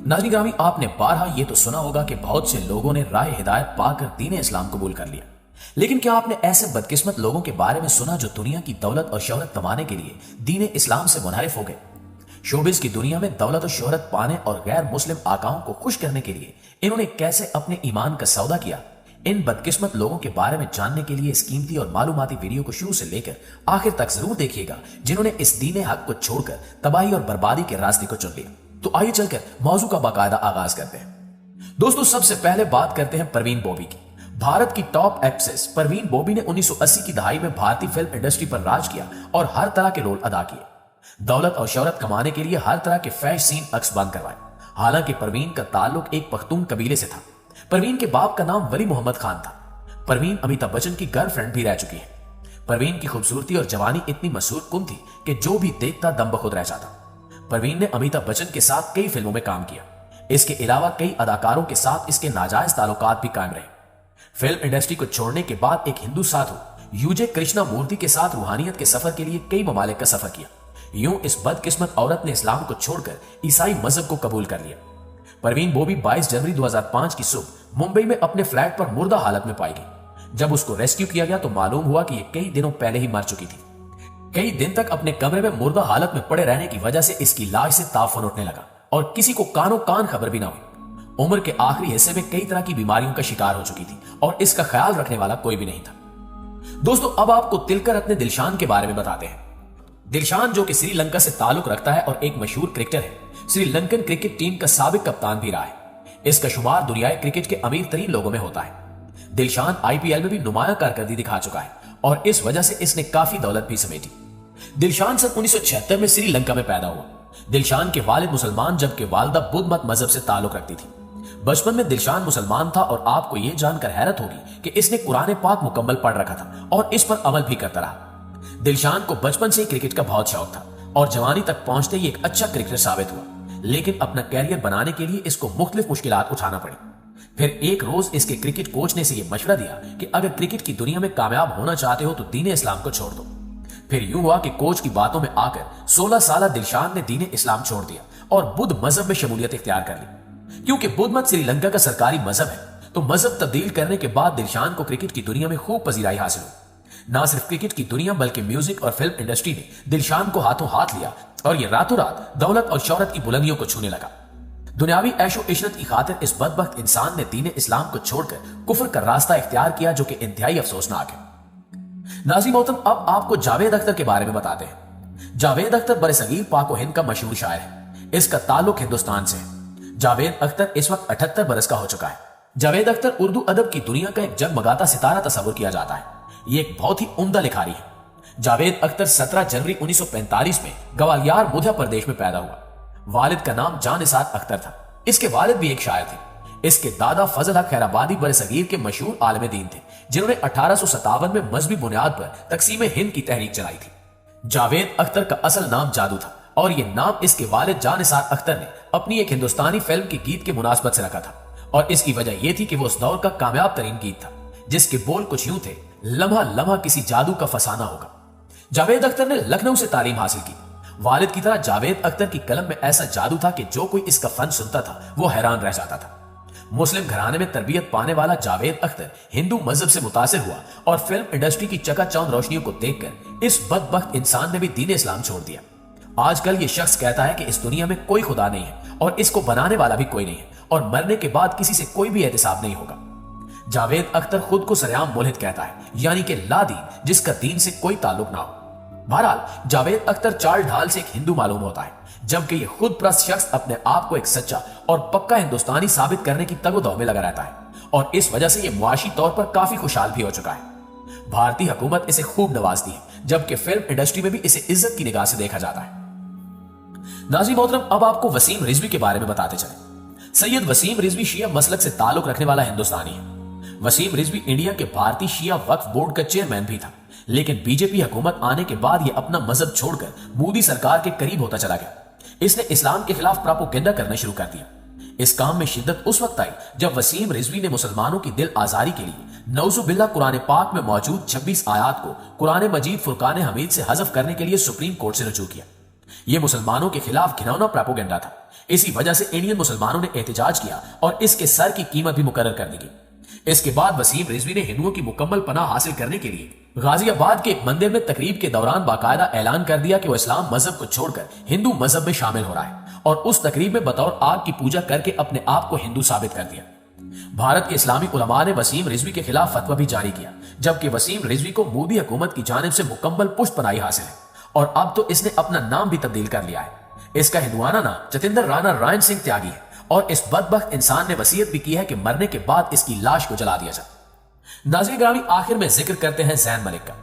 नाज़रीन ग्रामी, आपने बारहा ये तो सुना होगा कि बहुत से लोगों ने राह हिदायत पाकर दीन इस्लाम कबूल कर लिया। लेकिन क्या आपने ऐसे बदकिस्मत लोगों के बारे में सुना जो दुनिया की दौलत और शोहरत कमाने के लिए दीन इस्लाम से मुनहरिफ हो गए? शोबिस की दुनिया में दौलत और शोहरत पाने और गैर मुस्लिम आकाओं को खुश करने के लिए इन्होंने कैसे अपने ईमान का सौदा किया, इन बदकिस्मत लोगों के बारे में जानने के लिए इस कीमती और मालूमाती वीडियो को शुरू से लेकर आखिर तक जरूर देखिएगा, जिन्होंने इस दीन हक को छोड़कर तबाही और बर्बादी के रास्ते को चुन लिया। तो आइए चलकर मौजू का बाकायदा आगाज करते हैं। दोस्तों, सबसे पहले बात करते हैं परवीन बॉबी की। भारत की टॉप एक्ट्रेस परवीन बॉबी ने 1980 की दहाई में भारतीय फिल्म इंडस्ट्री पर राज किया और हर तरह के रोल अदा किए। दौलत और शोहरत कमाने के लिए हर तरह के फैश सीन अक्स बंद करवाए। हालांकि परवीन का ताल्लुक एक पख्तून कबीले से था। परवीन के बाप का नाम वली मोहम्मद खान था। परवीन अमिताभ बच्चन की गर्लफ्रेंड भी रह चुकी है। परवीन की खूबसूरती और जवानी इतनी मशहूर कुन थी कि जो भी देखता दम बखुद रह जाता। परवीन ने अमिताभ बच्चन के साथ कई फिल्मों में काम किया। इसके अलावा कई अदाकारों के साथ इसके नाजायज ताल्लुकात भी कायम रहे। फिल्म इंडस्ट्री को छोड़ने के बाद एक हिंदू साधु यूजे कृष्णा मूर्ति के साथ रूहानियत के सफर के लिए कई ममालिक का सफर किया। यूं इस बदकिस्मत औरत ने इस्लाम को छोड़कर ईसाई मजहब को कबूल कर लिया। परवीन बॉबी 22 जनवरी 2005 की सुबह मुंबई में अपने फ्लैट पर मुर्दा हालत में पाई गई। जब उसको रेस्क्यू किया गया तो मालूम हुआ कि ये कई दिनों पहले ही मर चुकी थी। कई दिन तक अपने कमरे में मुर्दा हालत में पड़े रहने की वजह से इसकी लाश से ताफन उठने लगा और किसी को कानो कान खबर भी ना हुई। उम्र के आखिरी हिस्से में कई तरह की बीमारियों का शिकार हो चुकी थी और इसका ख्याल रखने वाला कोई भी नहीं था। दोस्तों, अब आपको तिलकर रत्ने दिलशान के बारे में बताते हैं। दिलशान, जो कि श्रीलंका से ताल्लुक रखता है और एक मशहूर क्रिकेटर है, श्रीलंकन क्रिकेट टीम का साबिक कप्तान भी रहा है। इसका शुमार दुनियाई क्रिकेट के अमीर तरीन लोगों में होता है। दिलशान आईपीएल में भी नुमाया कारकर्दगी दिखा चुका है और इस वजह से इसने काफी दौलत भी समेटी। दिलशान सन 1976 में श्रीलंका में पैदा हुआ। दिलशान के वालिद मुसलमान जबकि वालदा बुद्ध मत मजहब से ताल्लुक रखती थी। बचपन में दिलशान मुसलमान था और आपको यह जानकर हैरत होगी कि इसने कुरान पाक मुकम्मल पढ़ रखा था और इस पर अमल भी करता रहा। दिलशान को बचपन से ही क्रिकेट का बहुत शौक था और जवानी तक पहुंचते ही एक अच्छा क्रिकेटर साबित हुआ। लेकिन अपना कैरियर बनाने के लिए इसको मुख्तलिफ मुश्किलात उठाना पड़ी। फिर एक रोज इसके क्रिकेट कोच ने इसे यह मशवरा दिया कि अगर क्रिकेट की दुनिया में कामयाब होना चाहते हो तो दीन इस्लाम को छोड़ दो। फिर यूं हुआ कि कोच की बातों में आकर 16 साल दिलशान ने दीन इस्लाम छोड़ दिया और बुद्ध मजहब में शमूलियत इख्तियार कर ली। क्योंकि बुद्ध मत श्रीलंका का सरकारी मजहब है तो मजहब तब्दील करने के बाद दिलशान को क्रिकेट की दुनिया में खूब पजीराई हासिल हुई। ना सिर्फ क्रिकेट की दुनिया बल्कि म्यूजिक और फिल्म इंडस्ट्री ने दिलशान को हाथों हाथ लिया और ये रातों रात दौलत और शौहरत की बुलंदियों को छूने लगा। दुनियावी ऐशो इशरत की खातिर इस बदबख्त इंसान ने दीन इस्लाम को छोड़कर कुफर का रास्ता इख्तियार किया, जो कि इंतहाई अफसोसनाक है। नाज़रीन मोहतरम, अब आपको जावेद अख्तर के बारे में बताते हैं। जावेद अख्तर बरसगीर पाक व हिंद का मशहूर शायर है। इसका ताल्लुक हिंदुस्तान से है। जावेद अख्तर इस वक्त 78 बरस का हो चुका है। जावेद अख्तर उर्दू अदब की दुनिया का एक जगमगाता सितारा तस्वुर किया जाता है। ये एक बहुत ही उम्दा लिखारी है। जावेद अख्तर 17 जनवरी 1945 में ग्वालियर मध्य प्रदेश में पैदा हुआ। वालिद का नाम जानिसार अख्तर था। इसके वालिद भी एक शायर थे। इसके दादा फजल हक खैराबादी बरसगीर के मशहूर आलम दीन थे, जिन्होंने 1857 में मजहबी बुनियाद पर तकसीम हिंद की तहरीक चलाई थी। जावेद अख्तर का असल नाम जादू था और यह नाम इसके वालिद जानिसार अख्तर ने अपनी एक हिंदुस्तानी फिल्म के गीत के मुनासबत से रखा था और इसकी वजह यह थी कि वो उस दौर का कामयाब तरीन गीत था, जिसके बोल कुछ यूं थे, लम्हा लम्हा किसी जादू का फसाना होगा। जावेद अख्तर ने लखनऊ से तालीम हासिल की। वालिद की तरह जावेद अख्तर की कलम में ऐसा जादू था कि जो कोई इसका फन सुनता था वो हैरान रह जाता था। मुस्लिम घराने में तरबियत पाने वाला जावेद अख्तर हिंदू मजहब से मुतासिर हुआ और फिल्म इंडस्ट्री की चकाचौंध रोशनियों को देखकर इस बदबख्त इंसान ने भी दीन इस्लाम छोड़ दिया। आजकल ये शख्स कहता है कि इस दुनिया में कोई खुदा नहीं है और इसको बनाने वाला भी कोई नहीं है और मरने के बाद किसी से कोई भी एहतिसाब नहीं होगा। जावेद अख्तर खुद को सरेआम मुल्हिद कहता है, यानी कि ला दीन, जिसका दीन से कोई ताल्लुक ना हो। बहरहाल जावेद अख्तर चाल ढाल से एक हिंदू मालूम होता है, जबकि यह खुद प्रस्त शख्स अपने आप को एक सच्चा और पक्का हिंदुस्तानी साबित करने की तगोदौ में लगा रहता है और इस वजह से यह मुआशी तौर पर काफी खुशहाल भी हो चुका है। भारतीय हुकूमत इसे खूब नवाजती है, जबकि फिल्म इंडस्ट्री में भी इसे इज्जत की निगाह से देखा जाता है। नाज़रीन मोहतरम, अब आपको वसीम रिजवी के बारे में बताते चले। सैयद वसीम रिजवी शिया मसलक से ताल्लुक रखने वाला हिंदुस्तानी है। वसीम रिजवी इंडिया के भारतीय शिया वक्फ बोर्ड का चेयरमैन भी था, लेकिन बीजेपी हुकूमत आने के बाद यह अपना मजहब छोड़कर मोदी सरकार के करीब होता चला गया। इसने इस्लाम के खिलाफ प्रोपेगेंडा करना शुरू कर दिया। इस काम में शिद्दत उस वक्त आई जब वसीम रिजवी ने मुसलमानों की दिल आजारी के लिए नौजुबिल्ला कुरान पाक में मौजूद 26 आयात को कुरान मजीद फुरकान हमीद से हज़फ करने के लिए सुप्रीम कोर्ट से रुजू किया। यह मुसलमानों के खिलाफ घिनौना प्रोपेगेंडा था, इसी वजह से इंडियन मुसलमानों ने एहतजाज किया और इसके सर की कीमत भी मुकर्रर कर दी गई। इसके बाद वसीम रिजवी ने हिंदुओं की मुकम्मल पनाह हासिल करने के लिए गाजियाबाद के एक मंदिर में तकरीब के दौरान बाकायदा ऐलान कर दिया कि वो इस्लाम मजहब को छोड़कर हिंदू मजहब में शामिल हो रहा है और उस तकरीब में बतौर आग की पूजा करके अपने आप को हिंदू साबित कर दिया। भारत के इस्लामी उलमा ने वसीम रिजवी के खिलाफ फतवा भी जारी किया, जबकि वसीम रिजवी को मोदी हुकूमत की जानिब से मुकम्मल पुष्टपनाही हासिल है और अब तो इसने अपना नाम भी तब्दील कर लिया है। इसका हिंदुआना नाम जतिंदर राणा रायन सिंह त्यागी है और इस बदबख्त इंसान ने वसीयत भी की है कि मरने के बाद इसकी लाश को जला दिया जाए। नाज़रीन ग्रामी, आखिर में जिक्र करते हैं ज़ैन मलिक का।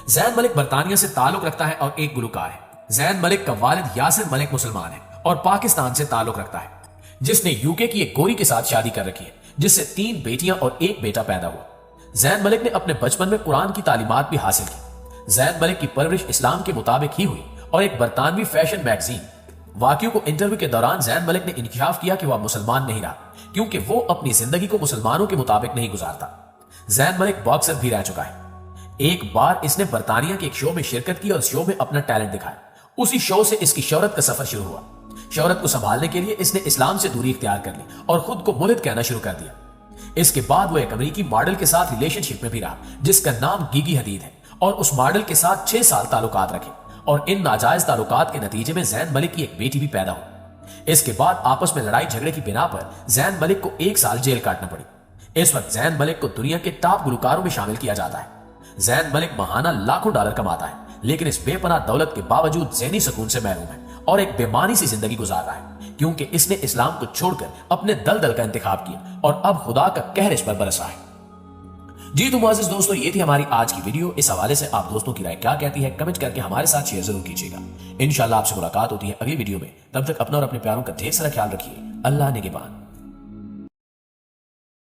ज़ैन मलिक बरतानिया से ताल्लुक रखता है और एक गुलकार है। ज़ैन मलिक का वालिद यासिर मलिक मुसलमान है और पाकिस्तान से ताल्लुक रखता है, जिसने यूके की एक गोरी के साथ शादी कर रखी है, जिससे 3 बेटियां और 1 बेटा पैदा हुआ। ज़ैन मलिक ने अपने बचपन में कुरान की तालीमात भी हासिल की। ज़ैन मलिक की परवरिश इस्लाम के मुताबिक ही हुई और एक बरतानवी फैशन मैगजीन वाकियों को इंटरव्यू के दौरान ज़ैन मलिक ने इंकशाफ किया कि वह मुसलमान नहीं रहा, क्योंकि वो अपनी जिंदगी को मुसलमानों के मुताबिक नहीं गुजारता। ज़ैन मलिक बॉक्सर भी रह चुका है। एक बार इसने बरतानिया के एक शो में शिरकत की और शो में अपना टैलेंट दिखाया। उसी शो से इसकी शोहरत का सफर शुरू हुआ। शोहरत को संभालने के लिए इसने इस्लाम से दूरी इख्तियार कर ली और खुद को मुल्द कहना शुरू कर दिया। इसके बाद वो एक अमेरिकी मॉडल के साथ रिलेशनशिप में भी रहा, जिसका नाम गिगी हदीद है, और उस मॉडल के साथ 6 साल ताल्लुकात रखे और इन नाजायज ताल्लुकात के नतीजे में ज़ैन मलिक की एक बेटी भी पैदा हुई। इसके बाद आपस में लड़ाई झगड़े की बिना पर ज़ैन मलिक को 1 साल जेल काटना पड़ी। इस वक्त ज़ैन मलिक को दुनिया के टॉप गुलकारों में शामिल किया जाता है। ज़ैन मलिक माहाना लाखों डॉलर कमाता है, लेकिन इस बेपनाह दौलत के बावजूद ज़हनी सुकून से महरूम है और एक बेमानी सी जिंदगी गुजार रहा है, क्योंकि इसने इस्लाम को छोड़कर अपने दलदल का इंतखाब किया और अब खुदा का कहर इस पर बरसा है। जी तो मुअज़्ज़िज़ दोस्तों, ये थी हमारी आज की वीडियो। इस हवाले से आप दोस्तों की राय क्या कहती है, कमेंट करके हमारे साथ शेयर जरूर कीजिएगा। इंशाल्लाह आपसे मुलाकात होती है अगली वीडियो में। तब तक अपना और अपने प्यारों का ढेर सारा ख्याल रखिए। अल्लाह निगहबान।